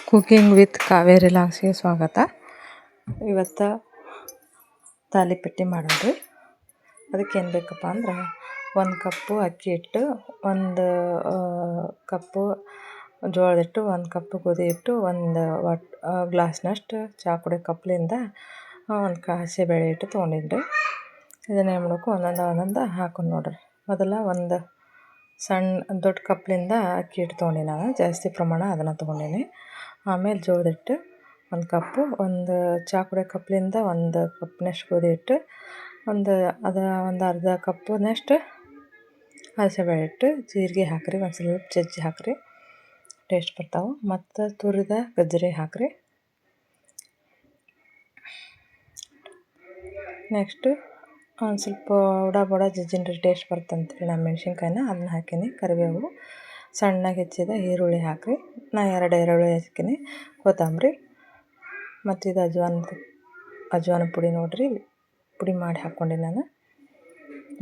Cooking with Kaveri ಲಾಗ್ಸ್ಗೆ ಸ್ವಾಗತ. ಇವತ್ತು ತಾಲಿಪಟ್ಟಿ ಮಾಡೋದು. ಅದಕ್ಕೇನು ಬೇಕಪ್ಪ ಅಂದ್ರೆ 1 ಕಪ್ಪು ಅಕ್ಕಿ ಹಿಟ್ಟು, 1 ಕಪ್ಪು ಜೋಳದ ಹಿಟ್ಟು, 1 ಕಪ್ಪು ಗೋಧಿ ಹಿಟ್ಟು, 1 ಗ್ಲಾಸ್ನಷ್ಟು ಚಹಾ ಕುಡಿಯೋ ಕಪ್ಲಿಂದ 1 ಹಸಿಬೇಳೆ ಹಿಟ್ಟು ತೊಗೊಂಡಿದ್ದೆ. ಇದನ್ನು ಏನು ಮಾಡಬೇಕು, ಒಂದೊಂದು ಹಾಕೊಂಡು ನೋಡ್ರಿ. ಮೊದಲ ಒಂದು ದೊಡ್ಡ ಕಪ್ಲಿಂದ ಅಕ್ಕಿ ಹಿಟ್ಟು ತೊಗೊಂಡು ನಾನು ಜಾಸ್ತಿ ಪ್ರಮಾಣ ಅದನ್ನು ತೊಗೊಂಡೀನಿ. ಆಮೇಲೆ ಜೋಳದ ಹಿಟ್ಟು 1 ಕಪ್ಪು, 1 ಚಹಾ ಕುಡಿಯೋ ಕಪ್ಲಿಂದ 1 ಕಪ್ನಷ್ಟು ಗೋಧಿ ಹಿಟ್ಟು, ಒಂದು ಅರ್ಧ ಕಪ್ನಷ್ಟು ಹಸಿಬೇಳೆ ಹಿಟ್ಟು, ಜೀರಿಗೆ ಹಾಕಿರಿ, ಒಂದು ಸ್ವಲ್ಪ ಜಜ್ಜಿ ಹಾಕಿರಿ, ಟೇಸ್ಟ್ ಬರ್ತಾವೆ. ಮತ್ತು ತುರಿದ ಗಜ್ಜರಿ ಹಾಕಿರಿ. ನೆಕ್ಸ್ಟು ಒಂದು ಸ್ವಲ್ಪ ಬಡ ಜಜ್ಜಿನ ಟೇಸ್ಟ್ ಬರ್ತಂತೇಳಿ ನಾನು ಮೆಣಸಿನ್ಕಾಯಿನ ಅದನ್ನ ಹಾಕೀನಿ. ಕರಿಬೇವು, ಸಣ್ಣಗೆ ಹೆಚ್ಚಿದ ಈರುಳ್ಳಿ ಹಾಕಿರಿ. ನಾ 2 ಈರುಳ್ಳಿ ಹಾಕೀನಿ. ಕೊತ್ತಂಬರಿ ಮತ್ತು ಇದು ಅಜ್ವಾನ ಪುಡಿ ನೋಡಿರಿ, ಪುಡಿ ಮಾಡಿ ಹಾಕ್ಕೊಂಡೆ ನಾನು.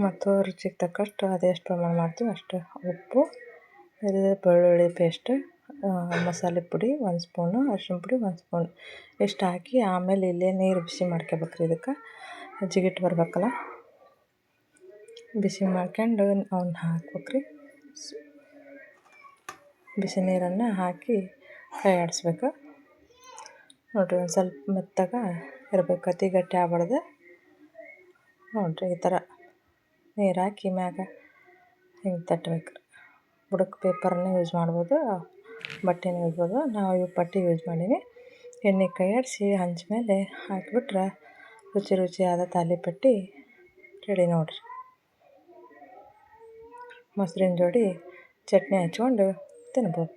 ಮತ್ತು ರುಚಿಗೆ ತಕ್ಕಷ್ಟು ಅದೆಷ್ಟು ಪ್ರಮಾಣ ಮಾಡ್ತೀವಿ ಅಷ್ಟು ಉಪ್ಪು, ಇದು ಬೆಳ್ಳುಳ್ಳಿ ಪೇಸ್ಟ್, ಮಸಾಲೆ ಪುಡಿ 1 ಸ್ಪೂನು, ಅರಿಶಿನ ಪುಡಿ 1 ಸ್ಪೂನ್ ಇಷ್ಟು ಹಾಕಿ ಆಮೇಲೆ ಇಲ್ಲೇ ನೀರು ಬಿಸಿ ಮಾಡ್ಕೋಬೇಕ್ರಿ. ಇದಕ್ಕೆ ಜಿಗಿಟ್ಟು ಬರ್ಬೇಕಲ್ಲ, ಬಿಸಿ ಮಾಡ್ಕೊಂಡು ಅವನ್ನ ಹಾಕ್ಬೇಕ್ರಿ. ಬಿಸಿ ನೀರನ್ನು ಹಾಕಿ ಕೈ ಆಡಿಸ್ಬೇಕು ನೋಡಿರಿ. ಒಂದು ಸ್ವಲ್ಪ ಮೆತ್ತಗ ಇರಬೇಕು, ಅತಿ ಗಟ್ಟಿ ಆಗ್ಬಾರ್ದು ನೋಡಿರಿ. ಈ ಥರ ನೀರು ಹಾಕಿ ಮ್ಯಾಗ ಹಿಂಗೆ ತಟ್ಟಬೇಕು. ಬುಡಕ್ಕೆ ಪೇಪರನ್ನ ಯೂಸ್ ಮಾಡ್ಬೋದು, ಬಟ್ಟೆನ ಯೂಸ್ ಮಾಡ್ಬೋದು. ನಾವು ಬಟ್ಟೆ ಯೂಸ್ ಮಾಡೀವಿ. ಎಣ್ಣೆ ಕೈ ಆಡಿಸಿ ಹಂಚ ಮೇಲೆ ಹಾಕಿಬಿಟ್ರೆ ರುಚಿಯಾದ ತಾಲಿಪಟ್ಟಿ ರೆಡಿ ನೋಡಿರಿ. ಮೊಸರಿನ ಜೋಡಿ ಚಟ್ನಿ ಹಚ್ಕೊಂಡು ತಿನ್ಬೋದು.